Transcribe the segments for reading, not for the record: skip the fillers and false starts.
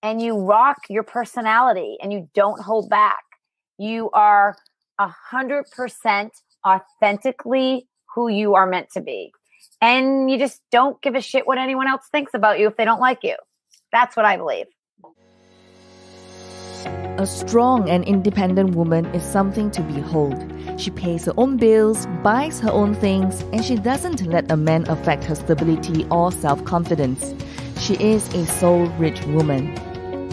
and you rock your personality and you don't hold back. You are 100% authentically who you are meant to be. And you just don't give a shit what anyone else thinks about you if they don't like you. That's what I believe. A strong and independent woman is something to behold. She pays her own bills, buys her own things, and she doesn't let a man affect her stability or self-confidence. She is a soul-rich woman.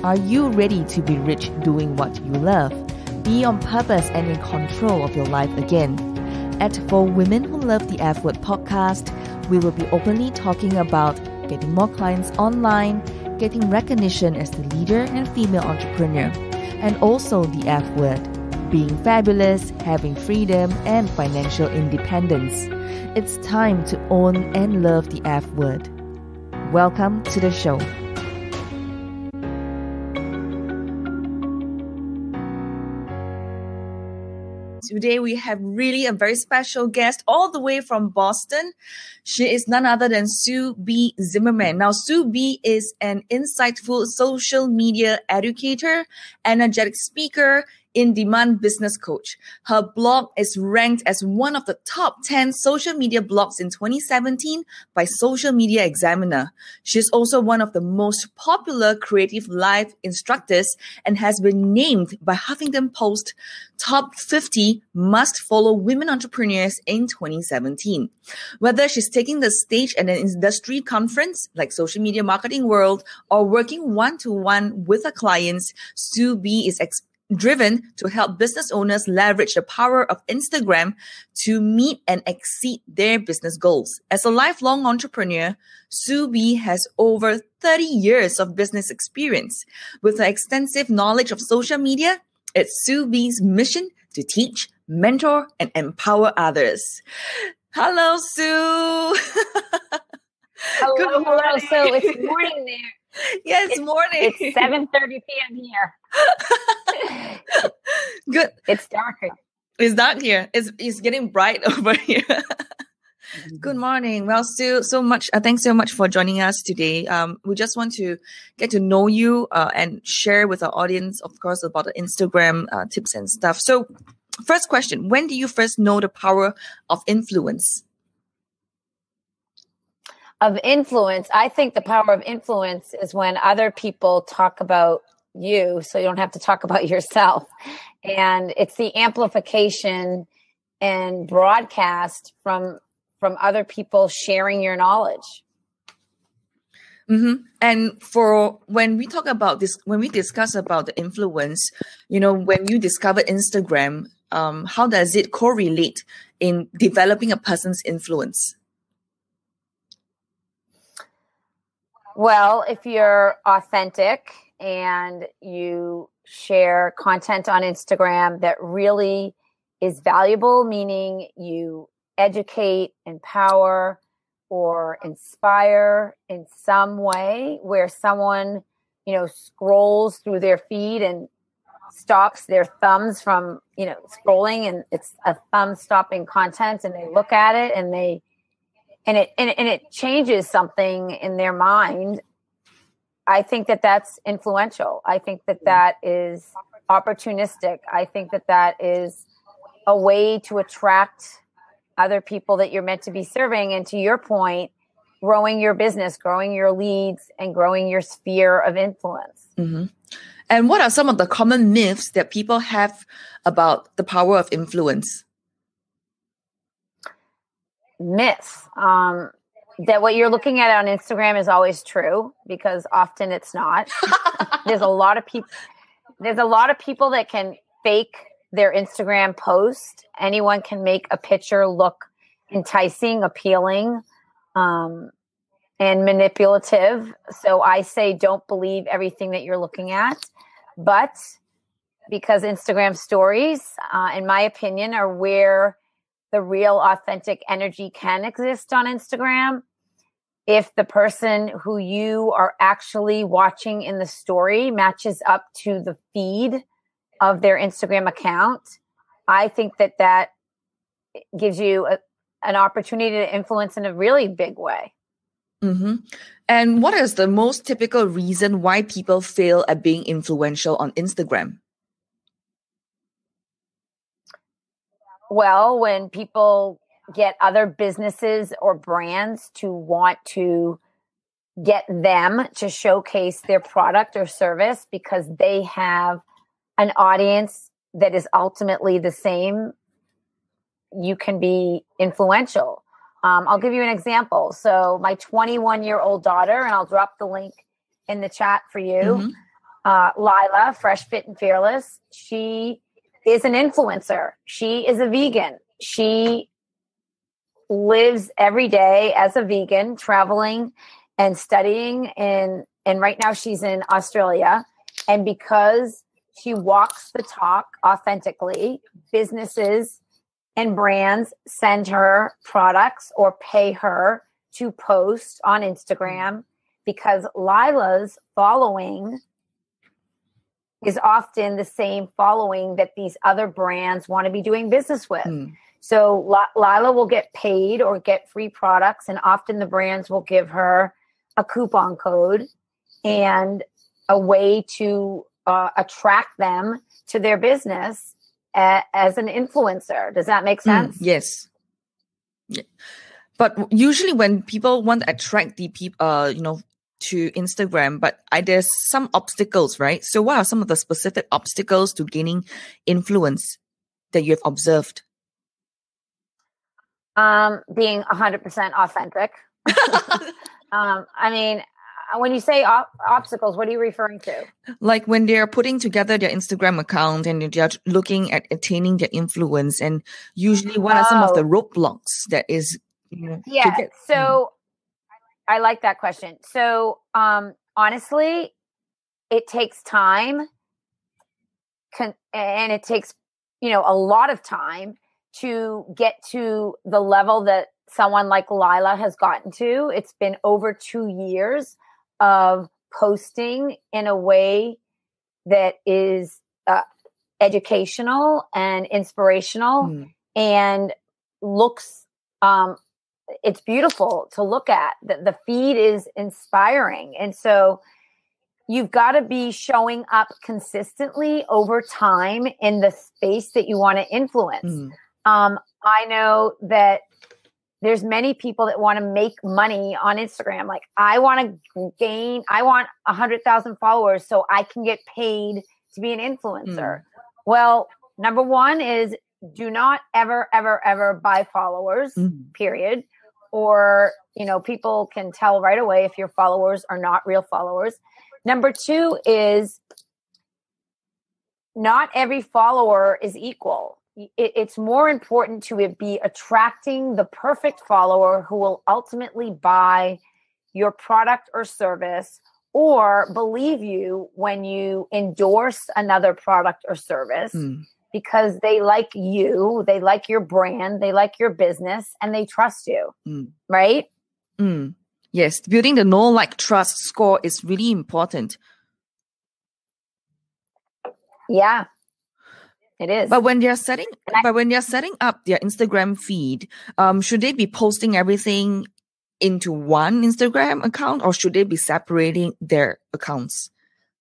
Are you ready to be rich doing what you love? Be on purpose and in control of your life again. At For Women Who Love the F Word podcast, we will be openly talking about getting more clients online, getting recognition as the leader and female entrepreneur, and also the F word, being fabulous, having freedom, and financial independence. It's time to own and love the F word. Welcome to the show. Today we have really a very special guest all the way from Boston. She is none other than Sue B Zimmerman. Now, Sue B is an insightful social media educator, energetic speaker, in-demand business coach. Her blog is ranked as one of the top 10 social media blogs in 2017 by Social Media Examiner. She's also one of the most popular creative life instructors and has been named by Huffington Post top 50 must-follow women entrepreneurs in 2017. Whether she's taking the stage at an industry conference like Social Media Marketing World or working one-to-one with her clients, Sue B is driven to help business owners leverage the power of Instagram to meet and exceed their business goals. As a lifelong entrepreneur, Sue B has over 30 years of business experience. With her extensive knowledge of social media, it's Sue B's mission to teach, mentor, and empower others. Hello, Sue. Hello. So it's morning there. Yes, morning. It's 7:30 p.m. here. Good. It's dark here. It's dark here. It's getting bright over here. Good morning. Well, Sue, thanks so much for joining us today. We just want to get to know you and share with our audience, of course, about the Instagram tips and stuff. So, first question: when do you first know the power of influence? Of influence, I think the power of influence is when other people talk about you, so you don't have to talk about yourself. And it's the amplification and broadcast from other people sharing your knowledge. Mm-hmm. And for when we talk about this, when we discuss about the influence, when you discovered Instagram, how does it correlate in developing a person's influence? Well, if you're authentic and you share content on Instagram that really is valuable, meaning you educate, empower, or inspire in some way where someone, scrolls through their feed and stops their thumbs from, scrolling, and it's a thumb stopping content, and they look at it and it changes something in their mind. I think that that's influential. I think that is opportunistic. I think that is a way to attract other people that you're meant to be serving. And to your point, growing your business, growing your leads, and growing your sphere of influence. Mm-hmm. And what are some of the common myths that people have about the power of influence? Myths. That what you're looking at on Instagram is always true, because often it's not. There's a lot of people that can fake their Instagram post. Anyone can make a picture look enticing, appealing, and manipulative. So I say don't believe everything that you're looking at. But because Instagram stories, in my opinion, are where the real authentic energy can exist on Instagram. If the person who you are actually watching in the story matches up to the feed of their Instagram account, I think that gives you an opportunity to influence in a really big way. Mm-hmm. And what is the most typical reason why people fail at being influential on Instagram? Well, when people get other businesses or brands to want to get them to showcase their product or service because they have an audience that is ultimately the same, you can be influential. I'll give you an example. So my 21-year-old daughter, and I'll drop the link in the chat for you, Lila, Fresh, Fit, and Fearless. She is an influencer. She is a vegan. She lives every day as a vegan, traveling and studying. And right now she's in Australia. And because she walks the talk authentically, businesses and brands send her products or pay her to post on Instagram because Lila's following is often the same following that these other brands want to be doing business with. So Lila will get paid or get free products, and often the brands will give her a coupon code and a way to attract them to their business as an influencer. Does that make sense? Yes. Yeah. But usually when people want to attract the people, to Instagram, but there's some obstacles, right? So what are some of the specific obstacles to gaining influence that you have observed? Being 100% authentic. I mean, when you say obstacles, what are you referring to? Like when they're putting together their Instagram account and they're looking at attaining their influence, and usually what are some of the roadblocks that is, so I like that question. So, honestly, it takes time and it takes, a lot of time to get to the level that someone like Lila has gotten to. It's been over 2 years of posting in a way that is educational and inspirational and looks, it's beautiful to look at. The feed is inspiring. And so you've got to be showing up consistently over time in the space that you want to influence. I know that there's many people that want to make money on Instagram. Like, I want 100,000 followers so I can get paid to be an influencer. Well, number one is do not ever, ever, ever buy followers, period. Or, people can tell right away if your followers are not real followers. Number two is not every follower is equal. It's more important to be attracting the perfect follower who will ultimately buy your product or service or believe you when you endorse another product or service because they like you, they like your brand, they like your business, and they trust you, right? Yes, building the know, like, trust score is really important. Yeah. It is. But when they're setting up their Instagram feed, should they be posting everything into one Instagram account, or should they be separating their accounts?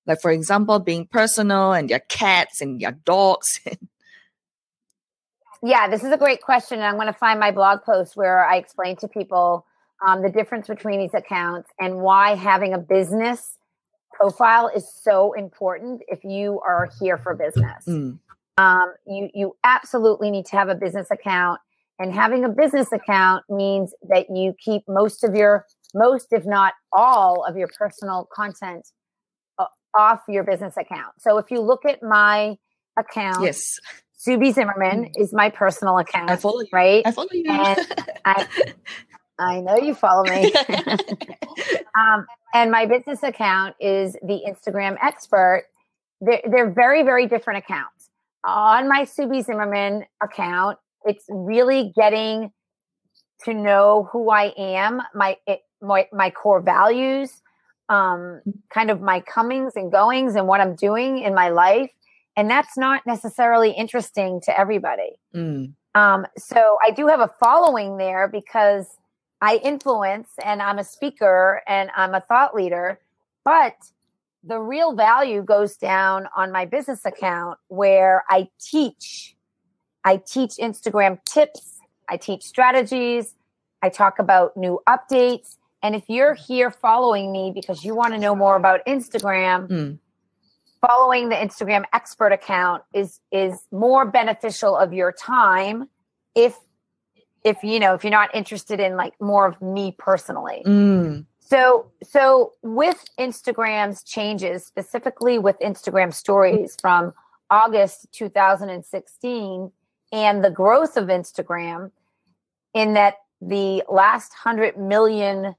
Like, for example, being personal and their cats and their dogs. Yeah, this is a great question. And I'm going to find my blog post where I explain to people the difference between these accounts and why having a business profile is so important if you are here for business. You absolutely need to have a business account, and having a business account means that you keep most, if not all of your personal content off your business account. So if you look at my account, yes, Sue B Zimmerman is my personal account. I follow you. Right? I follow you. And I know you follow me. And my business account is the Instagram Expert. They're very, very different accounts. On my Sue B Zimmerman account, it's really getting to know who I am, my core values, kind of my comings and goings and what I'm doing in my life. And that's not necessarily interesting to everybody. So I do have a following there because I influence and I'm a speaker and I'm a thought leader, but the real value goes down on my business account where I teach Instagram tips. I teach strategies. I talk about new updates. And if you're here following me because you want to know more about Instagram, following the Instagram expert account is more beneficial of your time if you're not interested in like more of me personally. So with Instagram's changes, specifically with Instagram stories from August 2016 and the growth of Instagram in that the last 100 million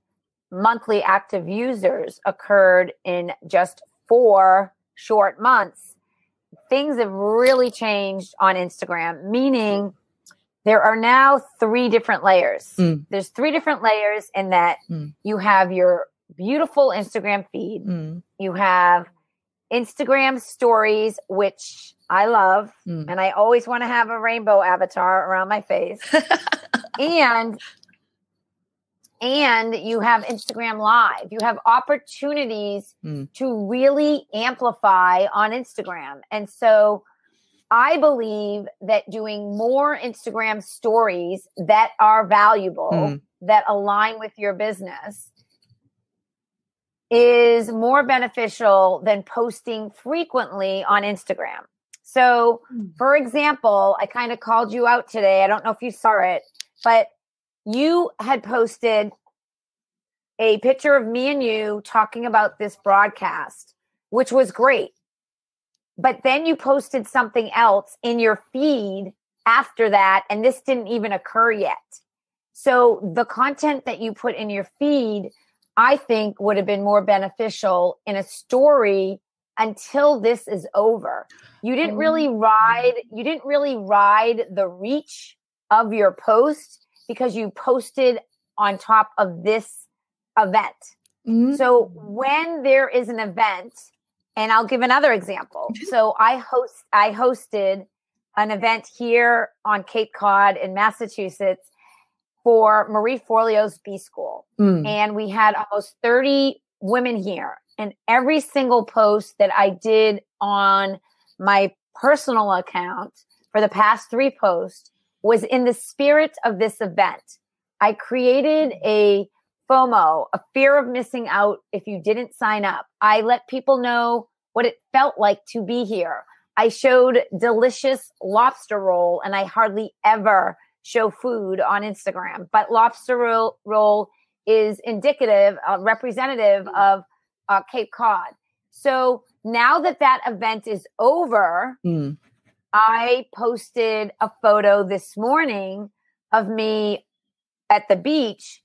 monthly active users occurred in just 4 short months, things have really changed on Instagram, meaning there are now 3 different layers. There's 3 different layers in that you have your beautiful Instagram feed. You have Instagram stories, which I love. And I always want to have a rainbow avatar around my face. And you have Instagram Live. You have opportunities to really amplify on Instagram. And so I believe that doing more Instagram stories that are valuable, that align with your business, is more beneficial than posting frequently on Instagram. So, for example, I kind of called you out today. I don't know if you saw it, but you had posted a picture of me and you talking about this broadcast, which was great. But then you posted something else in your feed after that, and this didn't even occur yet. So the content that you put in your feed, I think, would have been more beneficial in a story until this is over. You didn't really ride the reach of your post because you posted on top of this event. So when there is an event, and I'll give another example. So I hosted an event here on Cape Cod in Massachusetts for Marie Forleo's B School. And we had almost 30 women here. And every single post that I did on my personal account for the past 3 posts was in the spirit of this event. I created a FOMO, a fear of missing out if you didn't sign up. I let people know what it felt like to be here. I showed delicious lobster roll, and I hardly ever show food on Instagram, but lobster roll is indicative, representative of Cape Cod. So now that event is over, I posted a photo this morning of me at the beach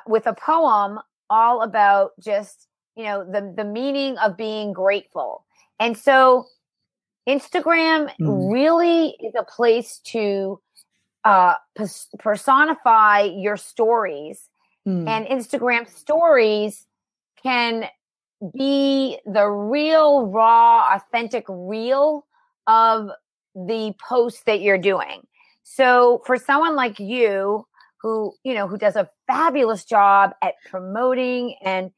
with a poem all about just, the meaning of being grateful. And so Instagram really is a place to personify your stories. And Instagram stories can be the real, raw, authentic reel of the post that you're doing. So for someone like you, who does a fabulous job at promoting and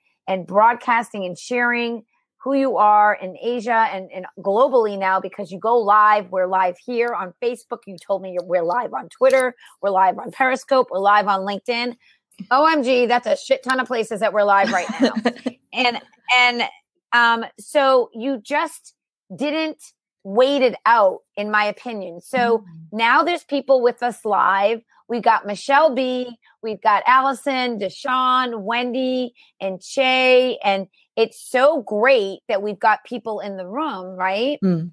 broadcasting and sharing who you are in Asia and globally now, because you go live. We're live here on Facebook. You told me we're live on Twitter. We're live on Periscope. We're live on LinkedIn. OMG, that's a shit ton of places that we're live right now. So you just didn't wait it out, in my opinion. So now there's people with us live. We've got Michelle B. We've got Allison, Deshawn, Wendy, and Che. And it's so great that we've got people in the room, right? And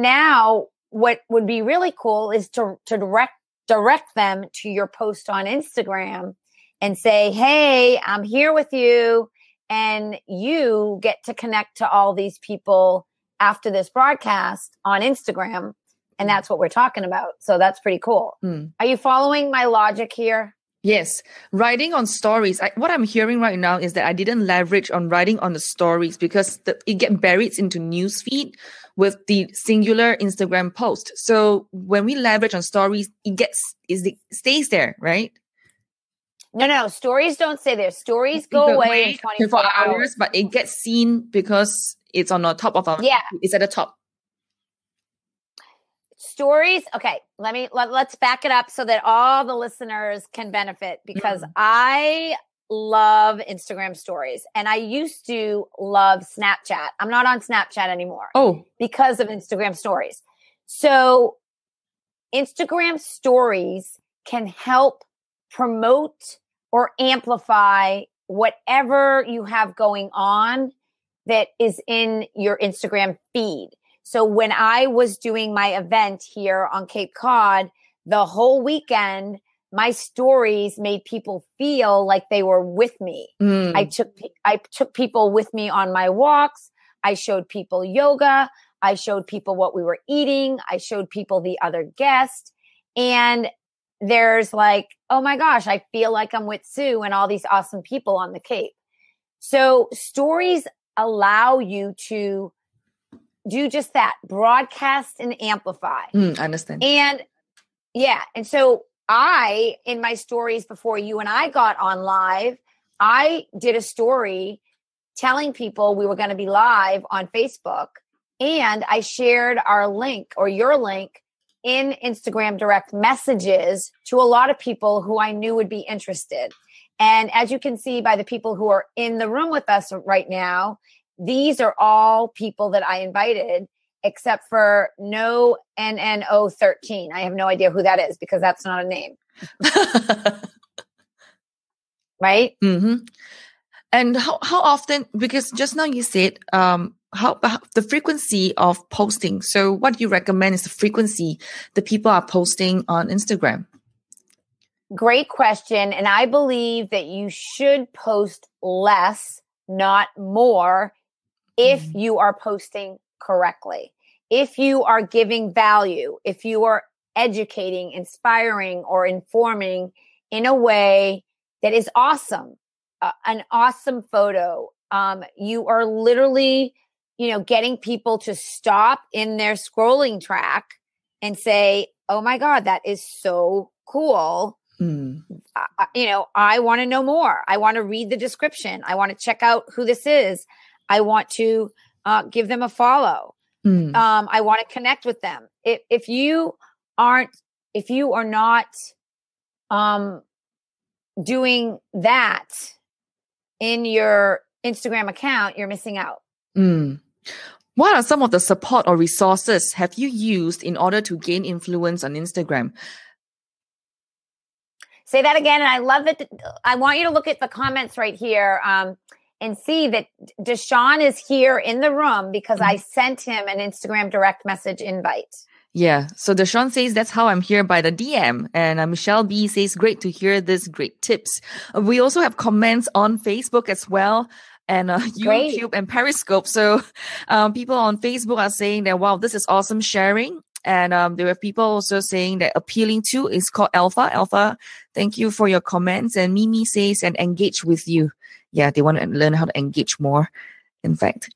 now what would be really cool is to direct them to your post on Instagram and say, hey, I'm here with you. And you get to connect to all these people after this broadcast on Instagram. And that's what we're talking about. So that's pretty cool. Are you following my logic here? Yes. Writing on stories. What I'm hearing right now is that I didn't leverage on writing on the stories because it gets buried into newsfeed with the singular Instagram post. So when we leverage on stories, it stays there, right? No. Stories don't stay there. Stories go away in 24 hours. But it gets seen because it's on the top of our. Yeah. It's at the top. Stories. Okay. Let's back it up so that all the listeners can benefit, because I love Instagram stories and I used to love Snapchat. I'm not on Snapchat anymore. Oh, because of Instagram stories. So Instagram stories can help promote or amplify whatever you have going on that is in your Instagram feed. So when I was doing my event here on Cape Cod, the whole weekend, my stories made people feel like they were with me. I took people with me on my walks. I showed people yoga. I showed people what we were eating. I showed people the other guest. And there's like, oh my gosh, I feel like I'm with Sue and all these awesome people on the Cape. So stories allow you to do just that, broadcast and amplify. I understand. And yeah. And so in my stories before you and I got on live, I did a story telling people we were going to be live on Facebook. And I shared our link or your link in Instagram direct messages to a lot of people who I knew would be interested. And as you can see by the people who are in the room with us right now, these are all people that I invited, except for no NNO13. I have no idea who that is because that's not a name. Right? Mm-hmm. And how often, because just now you said how the frequency of posting. So what do you recommend is the frequency that people are posting on Instagram? Great question. And I believe that you should post less, not more, if you are posting correctly. If you are giving value, if you are educating, inspiring, or informing in a way that is awesome, an awesome photo, you are literally, getting people to stop in their scrolling track and say, oh my God, that is so cool. I want to know more. I want to read the description. I want to check out who this is. I want to give them a follow. I want to connect with them. If you are not doing that in your Instagram account, you're missing out. What are some of the support or resources have you used in order to gain influence on Instagram? Say that again. And I love it. I want you to look at the comments right here and see that Deshaun is here in the room because I sent him an Instagram direct message invite. Yeah. So Deshaun says, that's how I'm here by the DM. And Michelle B says, great to hear this, great tips. We also have comments on Facebook as well, and YouTube and Periscope. So people on Facebook are saying that, wow, this is awesome sharing. And there are people also saying that appealing to is called Alpha. Alpha, thank you for your comments. And Mimi says, and engage with you. Yeah, they want to learn how to engage more, in fact.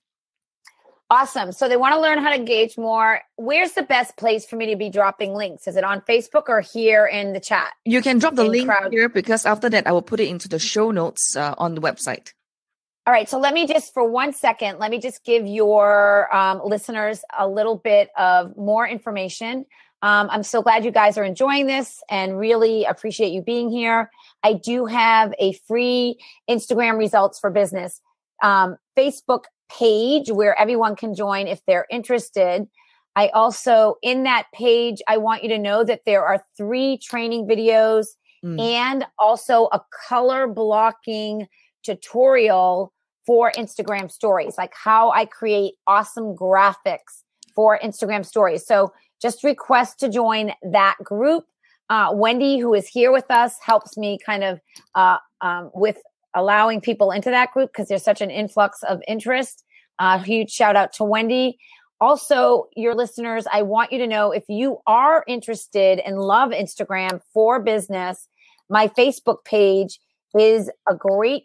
Awesome. So they want to learn how to engage more. Where's the best place for me to be dropping links? Is it on Facebook or here in the chat? You can drop the link here because after that, I will put it into the show notes on the website. All right. So let me just, for 1 second, let me just give your listeners a little bit of more information. I'm so glad you guys are enjoying this and really appreciate you being here. I do have a free Instagram results for business Facebook page where everyone can join if they're interested. I also, in that page, I want you to know that there are 3 training videos and also a color blocking tutorial for Instagram stories, like how I create awesome graphics for Instagram stories. So just request to join that group. Wendy, who is here with us, helps me kind of with allowing people into that group because there's such an influx of interest. Huge shout out to Wendy. Also, your listeners, I want you to know if you are interested and love Instagram for business, my Facebook page is a great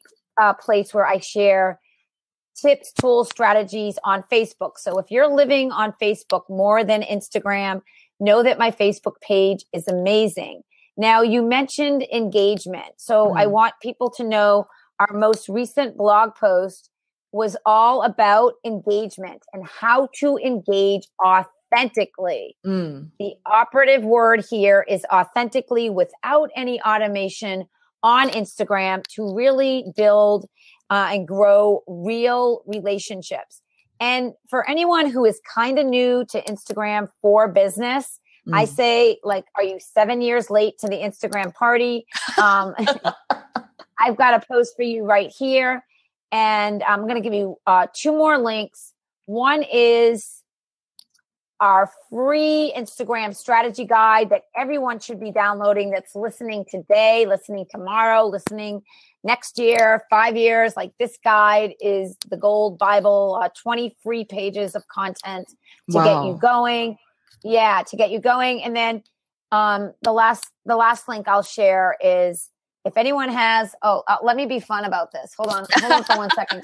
place where I share tips, tools, strategies on Facebook. So if you're living on Facebook more than Instagram, know that my Facebook page is amazing. Now, you mentioned engagement. So I want people to know our most recent blog post was all about engagement and how to engage authentically. The operative word here is authentically, without any automation, on Instagram to really build and grow real relationships. And for anyone who is kind of new to Instagram for business, I say, like, are you 7 years late to the Instagram party? I've got a post for you right here. And I'm going to give you 2 more links. One is our free Instagram strategy guide that everyone should be downloading, that's listening today, listening tomorrow, listening next year, 5 years. Like, this guide is the gold Bible, 20 free pages of content to get you going. Yeah, to get you going. And then the last link I'll share is, if anyone has, let me be fun about this. Hold on for 1 second.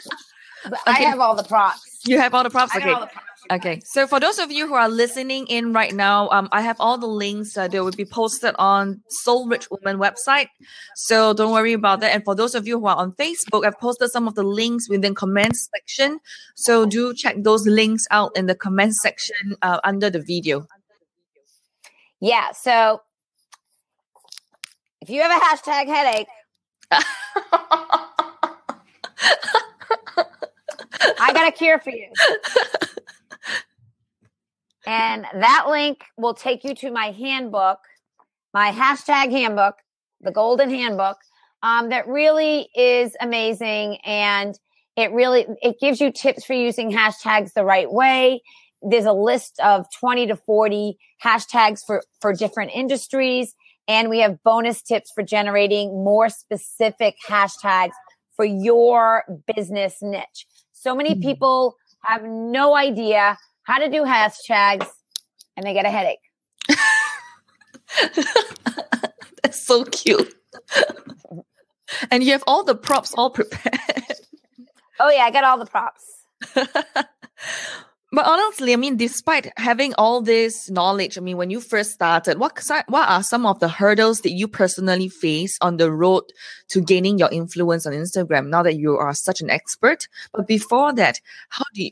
Okay. I have all the props. You have all the props? Okay. All the props. Okay. So for those of you who are listening in right now, I have all the links that will be posted on Soul Rich Woman website. So don't worry about that. And for those of you who are on Facebook, I've posted some of the links within comments section. So do check those links out in the comments section under the video. Yeah. So if you have a hashtag headache, I got a cure for you. And that link will take you to my handbook, my hashtag handbook, the golden handbook, that really is amazing. And it gives you tips for using hashtags the right way. There's a list of 20 to 40 hashtags for different industries. And we have bonus tips for generating more specific hashtags for your business niche. So many people have no idea how to do hashtags, and they get a headache. That's so cute. And you have all the props all prepared. Oh, yeah, I got all the props. But honestly, I mean, despite having all this knowledge, I mean, when you first started, what are some of the hurdles that you personally face on the road to gaining your influence on Instagram, now that you are such an expert? But before that,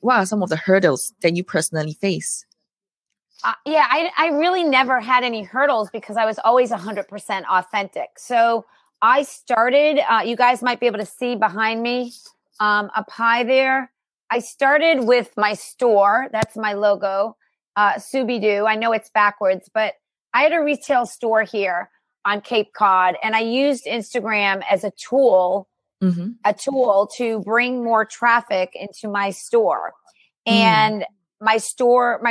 what are some of the hurdles that you personally face? I really never had any hurdles because I was always 100% authentic. So I started, you guys might be able to see behind me up high there. I started with my store. That's my logo, Sue B Doo. I know it's backwards, but I had a retail store here on Cape Cod, and I used Instagram as a tool to bring more traffic into my store. And my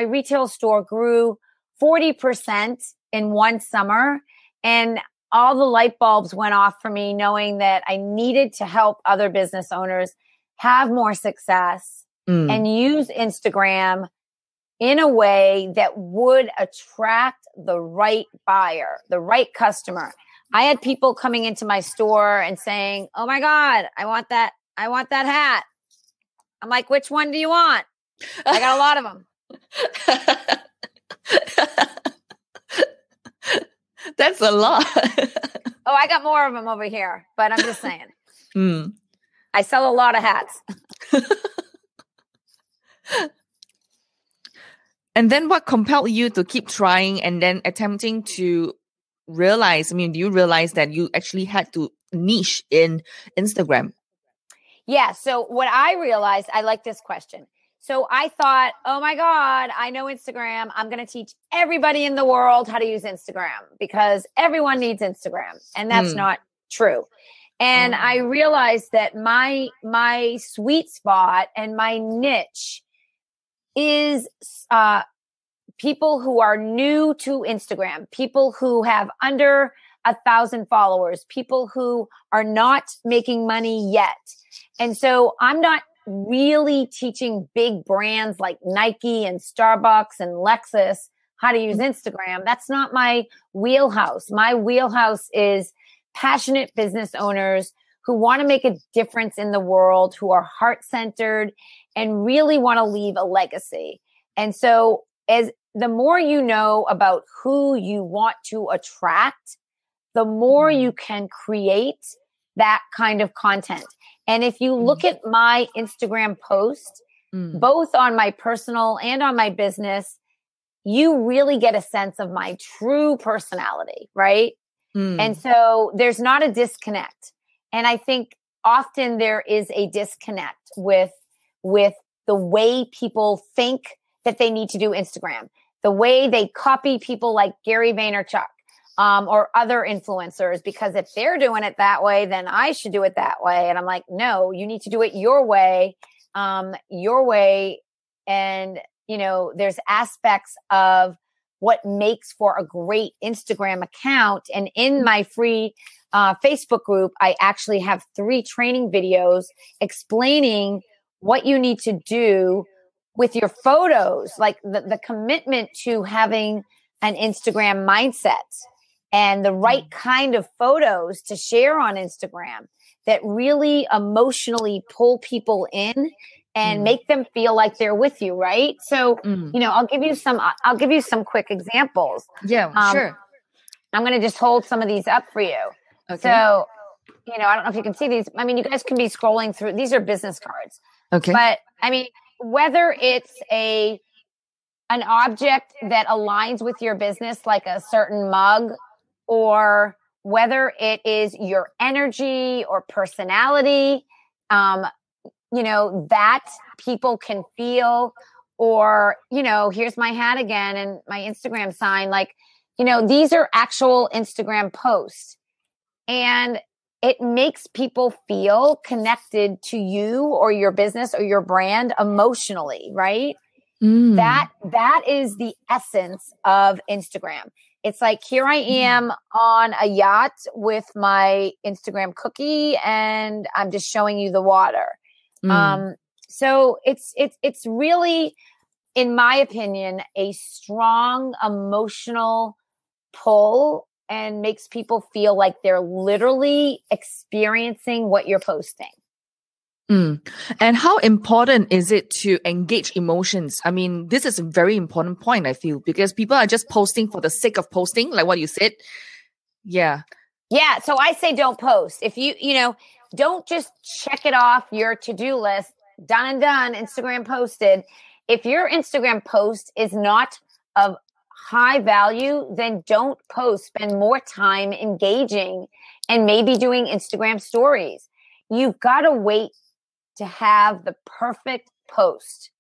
retail store grew 40% in one summer, and all the light bulbs went off for me, knowing that I needed to help other business owners have more success and use Instagram in a way that would attract the right buyer, the right customer. I had people coming into my store and saying, "Oh my God, I want that hat." I'm like, "Which one do you want?" I got a lot of them. That's a lot. Oh, I got more of them over here, but I'm just saying. I sell a lot of hats. And then what compelled you to keep trying and then attempting to realize, I mean, do you realize that you actually had to niche in Instagram? Yeah. So what I realized, I like this question. So I thought, oh my God, I know Instagram. I'm going to teach everybody in the world how to use Instagram because everyone needs Instagram. And that's not true. And I realized that my sweet spot and my niche is people who are new to Instagram, people who have under 1,000 followers, people who are not making money yet. And so I'm not really teaching big brands like Nike and Starbucks and Lexus how to use Instagram. That's not my wheelhouse. My wheelhouse is passionate business owners who want to make a difference in the world, who are heart-centered and really want to leave a legacy. And so as the more you know about who you want to attract, the more you can create that kind of content. And if you look at my Instagram post, both on my personal and on my business, you really get a sense of my true personality, right? And so there's not a disconnect. And I think often there is a disconnect with the way people think that they need to do Instagram, the way they copy people like Gary Vaynerchuk, or other influencers, because if they're doing it that way, then I should do it that way. And I'm like, no, you need to do it your way. And, there's aspects of what makes for a great Instagram account. And in my free Facebook group, I actually have 3 training videos explaining what you need to do with your photos, like the commitment to having an Instagram mindset and the right kind of photos to share on Instagram that really emotionally pull people in and make them feel like they're with you, right? So, I'll give you some quick examples. Yeah, sure. I'm going to just hold some of these up for you. Okay. So, I don't know if you can see these. I mean, you guys can be scrolling through. These are business cards. Okay. But I mean, whether it's an object that aligns with your business, like a certain mug, or whether it is your energy or personality, that people can feel, or, here's my hat again and my Instagram sign, like, these are actual Instagram posts, and it makes people feel connected to you or your business or your brand emotionally, right? That is the essence of Instagram. It's like, here I am on a yacht with my Instagram cookie, and I'm just showing you the water. So it's really, in my opinion, a strong emotional pull, and makes people feel like they're literally experiencing what you're posting. And how important is it to engage emotions? I mean, this is a very important point, I feel, because people are just posting for the sake of posting, like what you said. Yeah. Yeah. So I say don't post. If don't just check it off your to-do list, done and done, Instagram posted. If your Instagram post is not of high value, then don't post. Spend more time engaging and maybe doing Instagram stories. You've got to wait to have the perfect post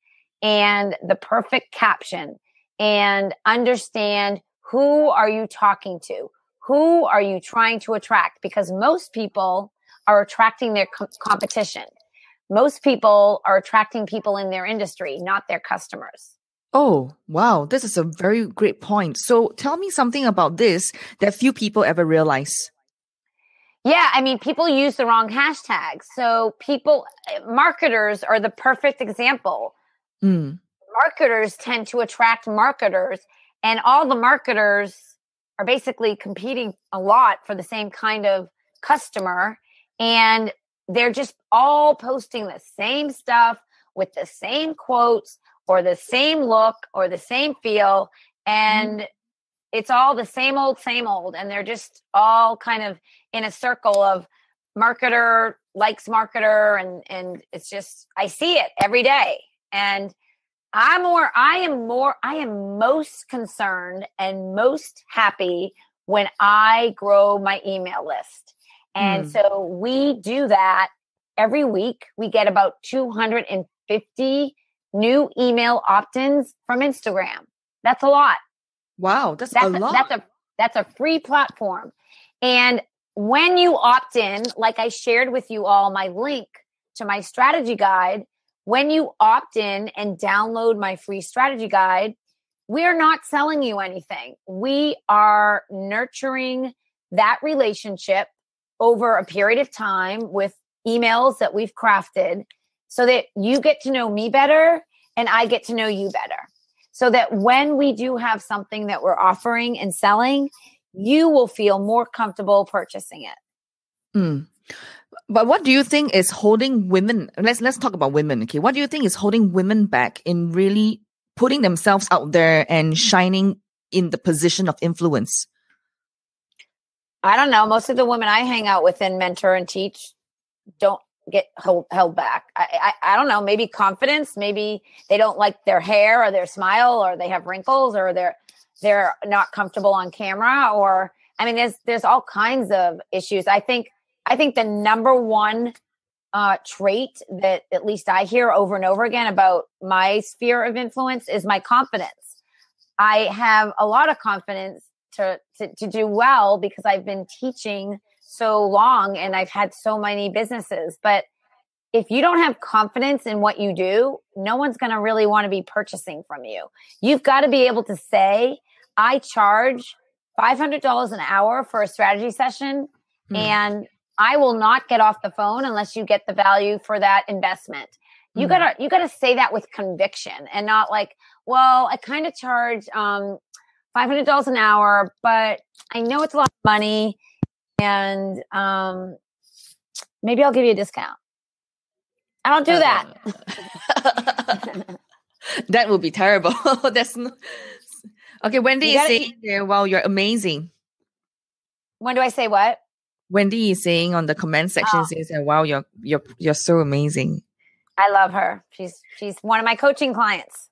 and the perfect caption, and understand, who are you talking to? Who are you trying to attract? Because most people are attracting their competition. Most people are attracting people in their industry, not their customers. Oh, wow. This is a very great point. So tell me something about this that few people ever realize. Yeah, I mean, people use the wrong hashtags. So marketers are the perfect example. Marketers tend to attract marketers, and all the marketers are basically competing a lot for the same kind of customer. And they're just all posting the same stuff with the same quotes or the same look or the same feel. And it's all the same old. And they're just all kind of in a circle of marketer likes marketer. And it's just, I see it every day. And I am most concerned and most happy when I grow my email list. And so we do that every week. We get about 250 new email opt-ins from Instagram. That's a lot. Wow, that's a lot. That's a free platform. And when you opt in, like I shared with you all my link to my strategy guide, when you opt in and download my free strategy guide, we're not selling you anything. We are nurturing that relationship over a period of time with emails that we've crafted, so that you get to know me better and I get to know you better. So that when we do have something that we're offering and selling, you will feel more comfortable purchasing it. But what do you think is holding women? Let's talk about women. Okay, what do you think is holding women back in really putting themselves out there and shining in the position of influence? I don't know. Most of the women I hang out with and mentor and teach don't get held back. I don't know. Maybe confidence. Maybe they don't like their hair or their smile, or they have wrinkles, or they're not comfortable on camera. Or I mean, there's all kinds of issues. I think the number one trait that at least I hear over and over again about my sphere of influence is my confidence. I have a lot of confidence to do well because I've been teaching so long and I've had so many businesses. But if you don't have confidence in what you do, no one's going to really want to be purchasing from you. You've got to be able to say, I charge $500 an hour for a strategy session, and I will not get off the phone unless you get the value for that investment. You gotta say that with conviction, and not like, well, I kind of charge $500 an hour, but I know it's a lot of money, and maybe I'll give you a discount. I don't do that. That would be terrible. That's okay. Wendy is saying there, wow, you're amazing. When do I say what? Wendy is saying on the comment section, says, wow, you're so amazing. I love her. She's one of my coaching clients.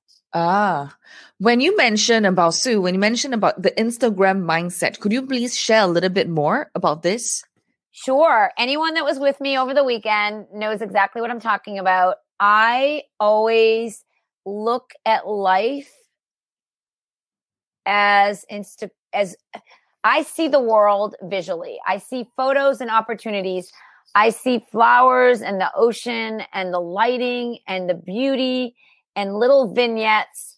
When you mentioned about Sue, when you mentioned about the Instagram mindset, could you please share a little bit more about this? Sure. Anyone that was with me over the weekend knows exactly what I'm talking about. I always look at life as I see the world visually. I see photos and opportunities. I see flowers and the ocean and the lighting and the beauty and little vignettes.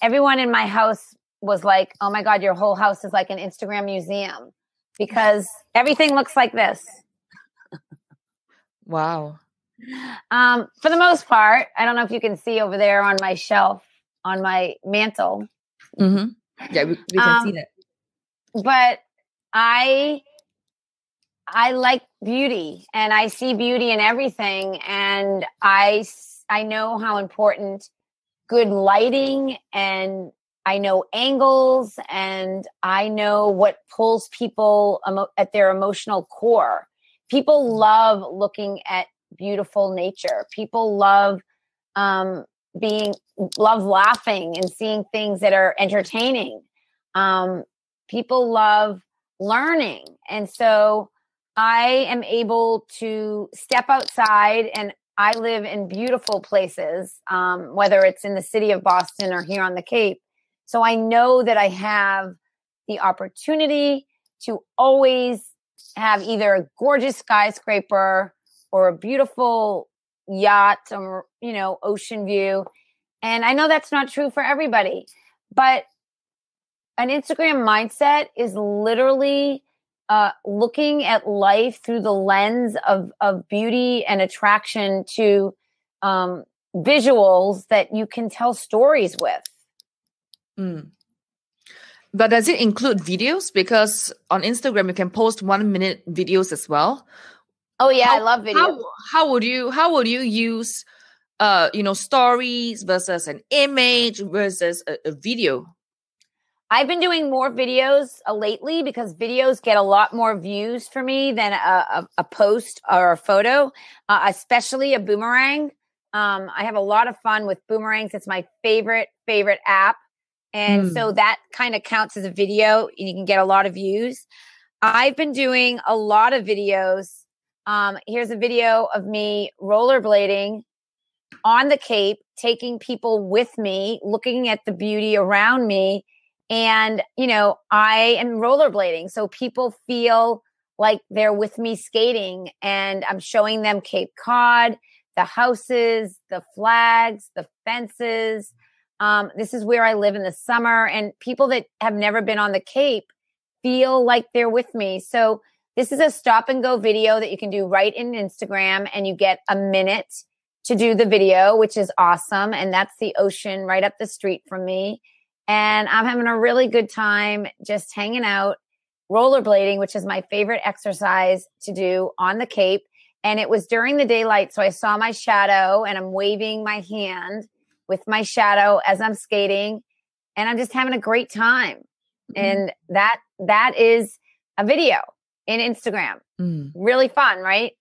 Everyone in my house was like, oh my God, your whole house is like an Instagram museum, because everything looks like this. Wow. For the most part, I don't know if you can see over there on my shelf, on my mantle. Mm-hmm. Yeah, we can see that. But I like beauty, and I see beauty in everything. And I know how important good lighting, and I know angles, and I know what pulls people at their emotional core. People love looking at beautiful nature. People love laughing and seeing things that are entertaining. People love learning. And so I am able to step outside, and I live in beautiful places, whether it's in the city of Boston or here on the Cape. So I know that I have the opportunity to always have either a gorgeous skyscraper or a beautiful yacht or, ocean view. And I know that's not true for everybody, but an Instagram mindset is literally looking at life through the lens of beauty and attraction to visuals that you can tell stories with. But does it include videos? Because on Instagram, you can post 1 minute videos as well. Oh yeah, I love videos. How would you use, stories versus an image versus a video? I've been doing more videos lately because videos get a lot more views for me than a post or a photo, especially a boomerang. I have a lot of fun with boomerangs. It's my favorite app. And so that kind of counts as a video, and you can get a lot of views. I've been doing a lot of videos. Here's a video of me rollerblading on the Cape, taking people with me, looking at the beauty around me. And, I am rollerblading. So people feel like they're with me skating, and I'm showing them Cape Cod, the houses, the flags, the fences. This is where I live in the summer, and people that have never been on the Cape feel like they're with me. So this is a stop and go video that you can do right in Instagram, and you get a minute to do the video, which is awesome. And that's the ocean right up the street from me. And I'm having a really good time just hanging out, rollerblading, which is my favorite exercise to do on the Cape. And it was during the daylight, so I saw my shadow, and I'm waving my hand with my shadow as I'm skating, and I'm just having a great time. And that is a video in Instagram. Really fun, right?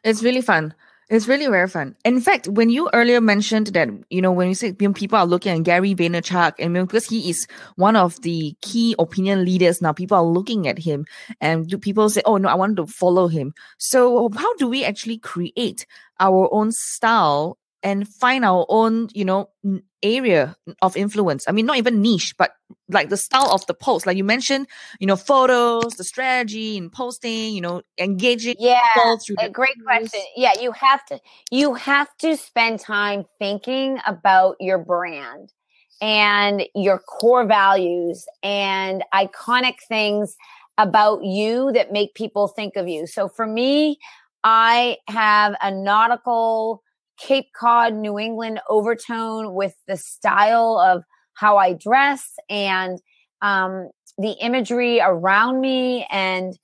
It's really fun. It's really very fun. In fact, when you earlier mentioned that, when you say people are looking at Gary Vaynerchuk, and because he is one of the key opinion leaders now, people are looking at him, and do people say, oh no, I want to follow him. So how do we actually create our own style and find our own, area of influence? I mean, not even niche, but like the style of the post. Like you mentioned, photos, the strategy in posting, engaging people through a great question. Yeah, you have to spend time thinking about your brand and your core values and iconic things about you that make people think of you. So for me, I have a nautical Cape Cod, New England overtone with the style of how I dress and the imagery around me. And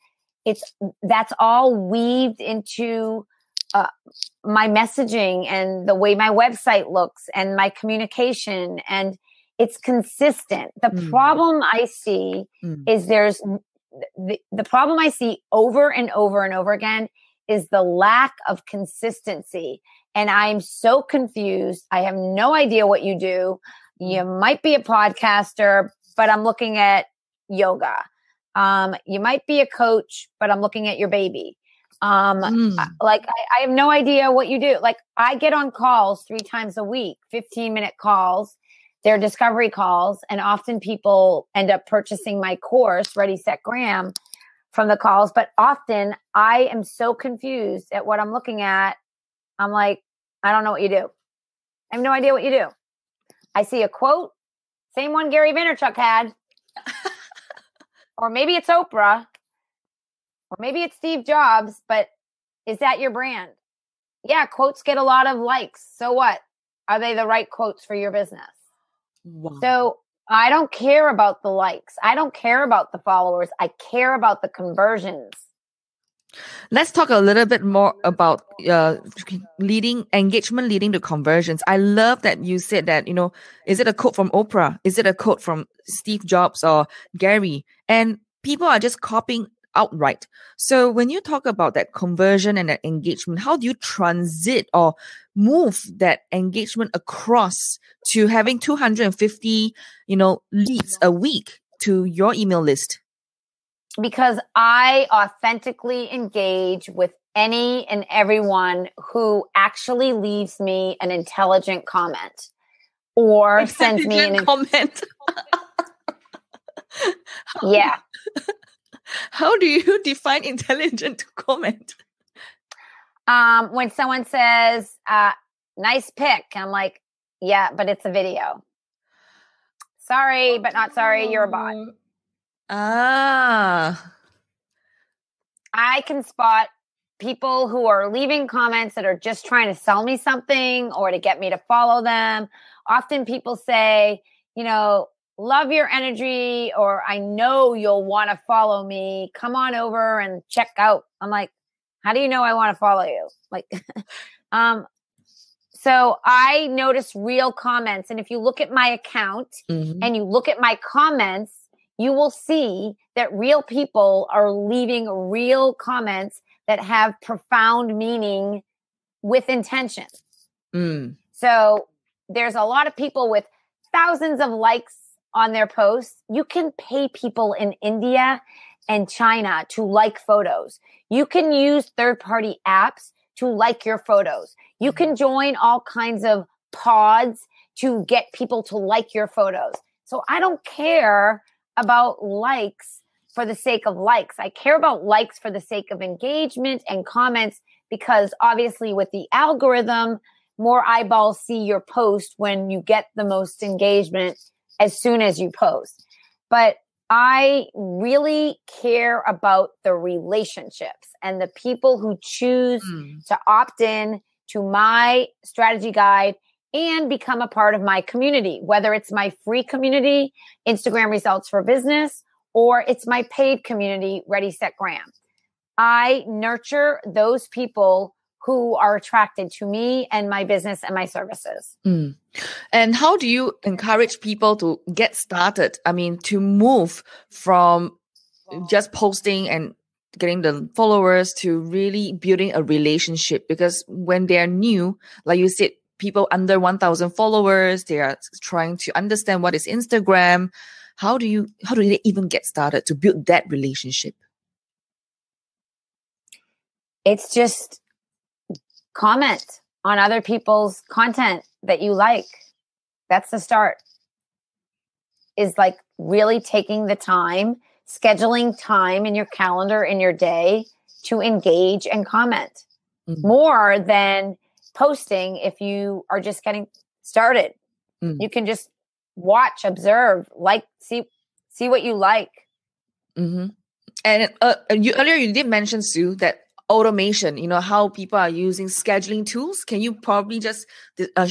that's all weaved into my messaging and the way my website looks and my communication. And it's consistent. The problem I see is the problem I see over and over and over again is the lack of consistency. And I'm so confused. I have no idea what you do. You might be a podcaster, but I'm looking at yoga. You might be a coach, but I'm looking at your baby. Like I have no idea what you do. Like I get on calls 3 times a week, 15-minute calls. They're discovery calls. And often people end up purchasing my course, Ready, Set, Graham, from the calls. But often I am so confused at what I'm looking at. I'm like, I don't know what you do. I have no idea what you do. I see a quote, same one Gary Vaynerchuk had. Or maybe it's Oprah. Or maybe it's Steve Jobs. But is that your brand? Yeah, quotes get a lot of likes. So what? Are they the right quotes for your business? Wow. So I don't care about the likes. I don't care about the followers. I care about the conversions. Let's talk a little bit more about engagement leading to conversions. I love that you said that, is it a quote from Oprah? Is it a quote from Steve Jobs or Gary? And people are just copying outright. So when you talk about that conversion and that engagement, how do you transit or move that engagement across to having 250, leads a week to your email list? Because I authentically engage with any and everyone who actually leaves me an intelligent comment or sends me an comment. Yeah. How do you define intelligent comment? When someone says, nice pic, I'm like, yeah, but it's a video. Sorry, but not sorry. You're a bot. I can spot people who are leaving comments that are just trying to sell me something or to get me to follow them. Often people say, love your energy, or I know you'll want to follow me. Come on over and check out. I'm like, how do you know I want to follow you? Like, so I notice real comments. And if you look at my account and you look at my comments, you will see that real people are leaving real comments that have profound meaning with intention. So there's a lot of people with thousands of likes on their posts. You can pay people in India and China to like photos. You can use third-party apps to like your photos. You can join all kinds of pods to get people to like your photos. So I don't care about likes for the sake of likes. I care about likes for the sake of engagement and comments, because obviously with the algorithm, more eyeballs see your post when you get the most engagement as soon as you post. But I really care about the relationships and the people who choose to opt in to my strategy guide and become a part of my community, whether it's my free community, Instagram Results for Business, or it's my paid community, Ready, Set, Graham. I nurture those people who are attracted to me and my business and my services. And how do you encourage people to get started? I mean, to move from just posting and getting the followers to really building a relationship? Because when they're new, like you said, people under 1,000 followers, they are trying to understand what is Instagram. How do they even get started to build that relationship? It's just comment on other people's content that you like. That's the start. Is like really taking the time, scheduling time in your calendar in your day to engage and comment more than posting. If you are just getting started, you can just watch, observe, like, see what you like. Mm-hmm. And earlier you did mention, Sue, that automation, how people are using scheduling tools. Can you probably just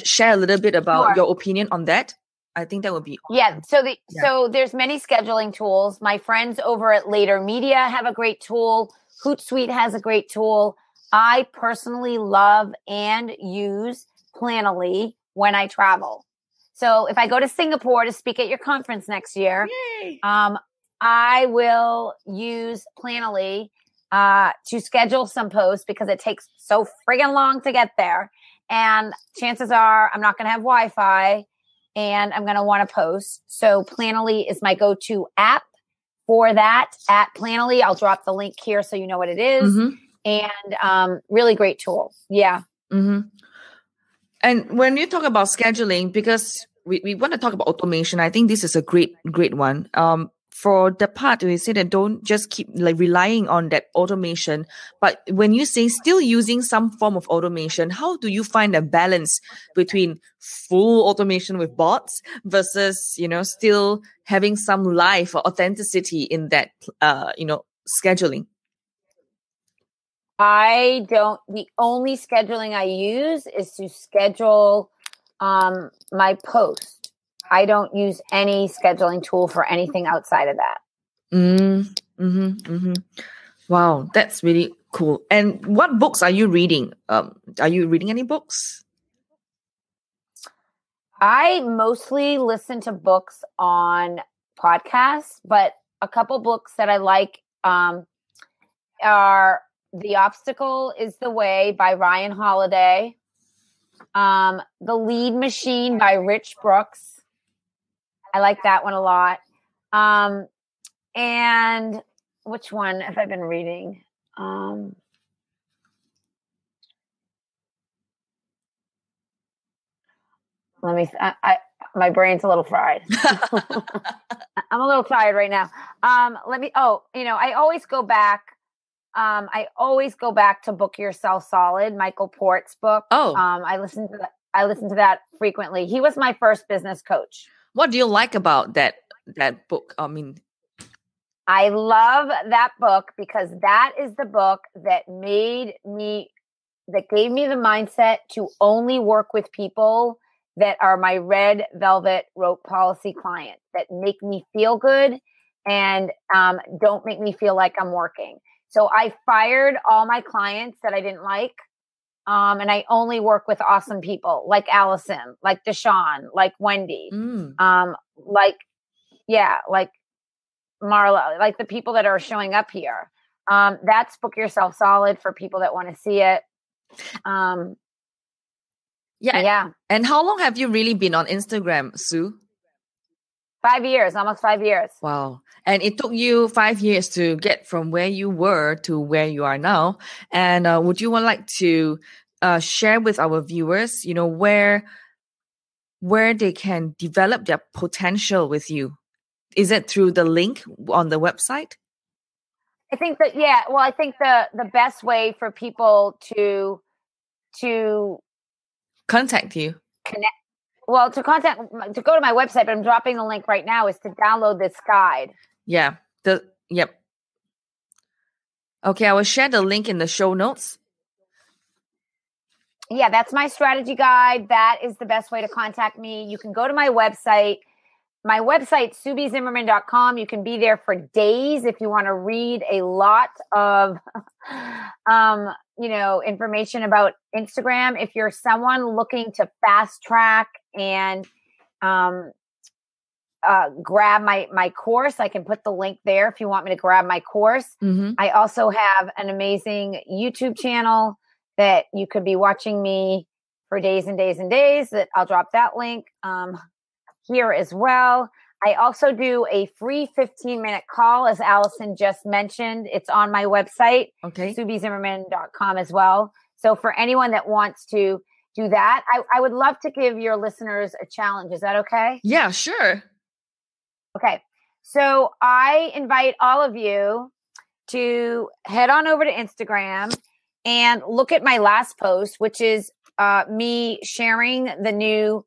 share a little bit about your opinion on that? I think that would be awesome. So there's many scheduling tools. My friends over at Later Media have a great tool. Hootsuite has a great tool. I personally love and use Planoly when I travel. So if I go to Singapore to speak at your conference next year, I will use Planoly to schedule some posts because it takes so friggin' long to get there. And chances are I'm not going to have Wi-Fi and I'm going to want to post. So Planoly is my go-to app for that. At Planoly, I'll drop the link here so you know what it is. And really great tool. Yeah. And when you talk about scheduling, because we want to talk about automation, I think this is a great one. For the part we say that don't just keep like relying on that automation, but when you say still using some form of automation, how do you find a balance between full automation with bots versus, still having some life or authenticity in that, scheduling? The only scheduling I use is to schedule my post. I don't use any scheduling tool for anything outside of that. Wow, that's really cool. And what books are you reading? Are you reading any books? I mostly listen to books on podcasts, but a couple books that I like are The Obstacle is the Way by Ryan Holiday, The Lead Machine by Rich Brooks. I like that one a lot. And which one have I been reading? Let me. My brain's a little fried. I'm a little tired right now. I always go back. I always go back to Book Yourself Solid, Michael Port's book. I listen to that frequently. He was my first business coach. What do you like about that book? I love that book because that is the book that gave me the mindset to only work with people that are my red velvet rope policy clients that make me feel good and don't make me feel like I'm working. So I fired all my clients that I didn't like. And I only work with awesome people like Allison, like Deshawn, like Wendy, like Marla, like the people that are showing up here. That's Book Yourself Solid for people that want to see it. Yeah. And how long have you really been on Instagram, Sue? 5 years, almost 5 years. Wow. And it took you 5 years to get from where you were to where you are now. And would you like to share with our viewers, where they can develop their potential with you? Is it through the link on the website? I think that, I think the best way for people to contact you, to go to my website, but I'm dropping the link right now, is to download this guide. Yeah. Yep. Okay, I will share the link in the show notes. Yeah, that's my strategy guide. That is the best way to contact me. You can go to my website. My website, SueBZimmerman.com. You can be there for days if you want to read a lot of, information about Instagram. If you're someone looking to fast track and grab my course, I can put the link there if you want me to grab my course. Mm-hmm. I also have an amazing YouTube channel that you could be watching me for days and days and days, that I'll drop that link here as well. I also do a free 15-minute call, as Allison just mentioned. It's on my website, Okay. SueBZimmerman.com as well. So for anyone that wants to do that, I would love to give your listeners a challenge. Is that okay? Yeah, sure. Okay. So I invite all of you to head on over to Instagram and look at my last post, which is me sharing the new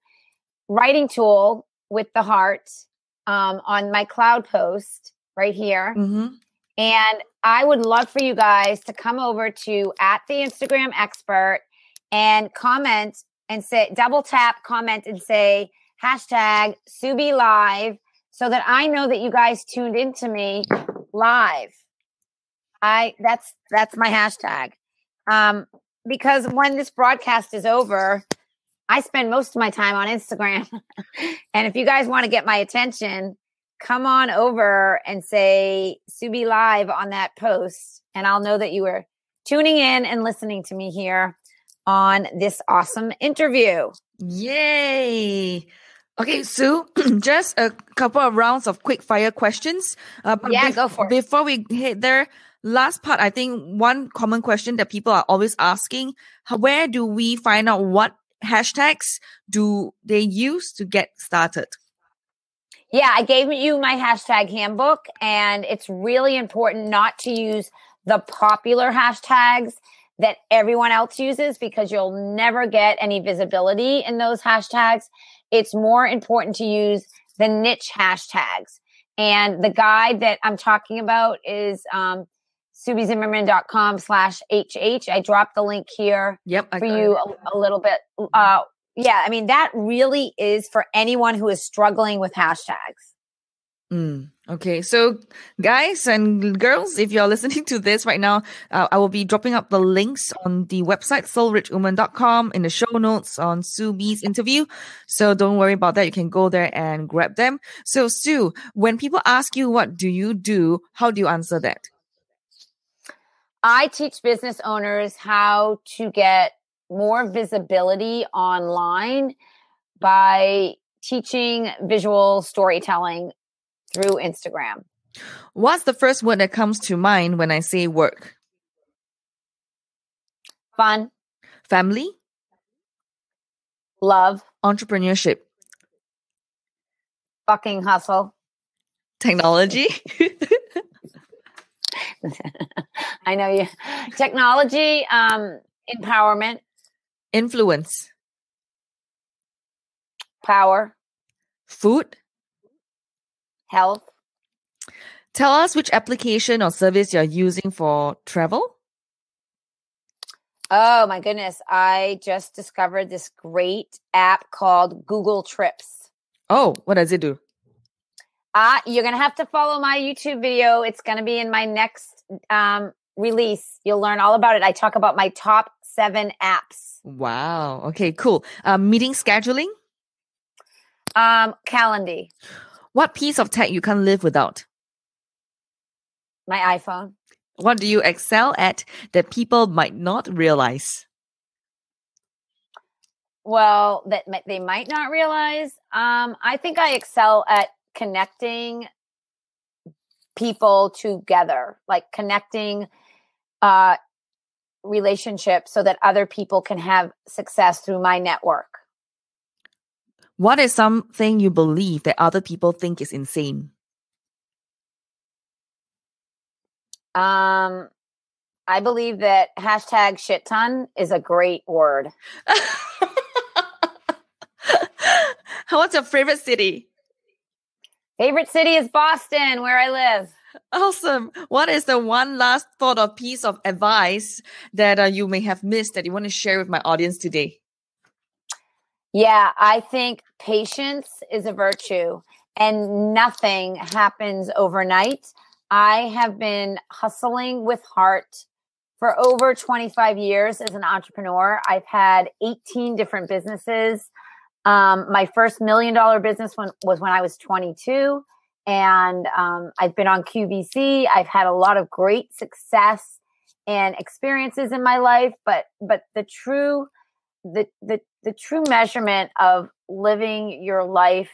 writing tool with the heart on my cloud post right here. Mm-hmm. And I would love for you guys to come over to @the_Instagram_expert and comment and say, double tap, comment and say hashtag Sue B Live, so that I know that you guys tuned into me live. That's my hashtag. Because when this broadcast is over, I spend most of my time on Instagram. And if you guys want to get my attention, come on over and say Sue B Live on that post, and I'll know that you were tuning in and listening to me here on this awesome interview. Yay! Okay, Sue, just a couple of rounds of quick fire questions. Go for it. Before we hit there, last part, I think one common question that people are always asking, where do we find out what hashtags do they use to get started? Yeah, I gave you my hashtag handbook, and it's really important not to use the popular hashtags that everyone else uses, because you'll never get any visibility in those hashtags. It's more important to use the niche hashtags. And the guide that I'm talking about is SueBZimmerman.com/HH. I dropped the link here for you a little bit. Yeah, I mean, that really is for anyone who is struggling with hashtags. Okay, so guys and girls, if you're listening to this right now, I will be dropping up the links on the website, soulrichwoman.com, in the show notes on Sue B's interview. So don't worry about that. You can go there and grab them. So Sue, when people ask you, what do you do? How do you answer that? I teach business owners how to get more visibility online by teaching visual storytelling through Instagram. What's the first word that comes to mind when I say work? Fun. Family. Love. Entrepreneurship. Fucking hustle. Technology. I know you. Technology. Empowerment. Influence. Power. Food. Health. Tell us which application or service you're using for travel. Oh my goodness. I just discovered this great app called Google Trips. Oh, what does it do? You're going to have to follow my YouTube video. It's going to be in my next release. You'll learn all about it. I talk about my top 7 apps. Wow. Okay, cool. Meeting scheduling? Calendar. What piece of tech you can't live without? My iPhone. What do you excel at that people might not realize? Well, that they might not realize. I think I excel at connecting people together, like connecting relationships so that other people can have success through my network. What is something you believe that other people think is insane? I believe that hashtag shit ton is a great word. What's your favorite city? Favorite city is Boston, where I live. Awesome. What is the one last thought or piece of advice that you may have missed that you want to share with my audience today? Yeah, I think patience is a virtue and nothing happens overnight. I have been hustling with heart for over 25 years as an entrepreneur. I've had 18 different businesses. My first $1 million business was when I was 22. And I've been on QVC. I've had a lot of great success and experiences in my life. But the true measurement of living your life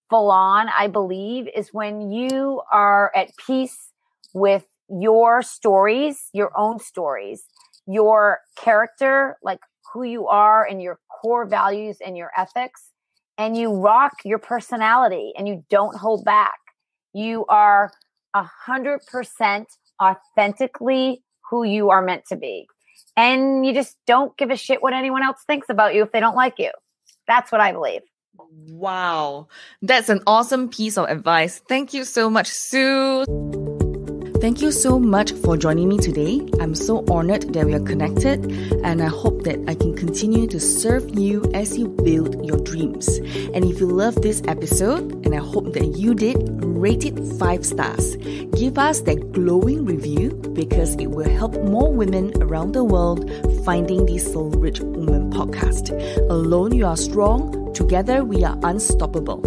full on, I believe, is when you are at peace with your stories, your own stories, your character, like who you are and your core values and your ethics, and you rock your personality and you don't hold back. You are 100% authentically who you are meant to be. And you just don't give a shit what anyone else thinks about you if they don't like you. That's what I believe. Wow. That's an awesome piece of advice. Thank you so much, Sue. Thank you so much for joining me today. I'm so honored that we are connected, and I hope that I can continue to serve you as you build your dreams. And if you love this episode, and I hope that you did, rate it 5 stars. Give us that glowing review because it will help more women around the world finding the Soul Rich Woman podcast. Alone you are strong, together we are unstoppable.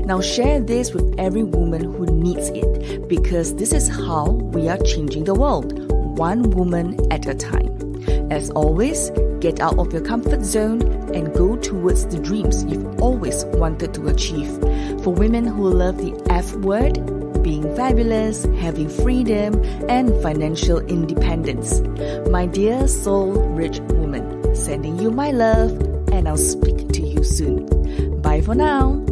Now share this with every woman who needs it, because this is how we are changing the world, one woman at a time. As always, get out of your comfort zone and go towards the dreams you've always wanted to achieve. For women who love the F word, being fabulous, having freedom, and financial independence. My dear soul rich woman, sending you my love, and I'll speak to you soon. Bye for now.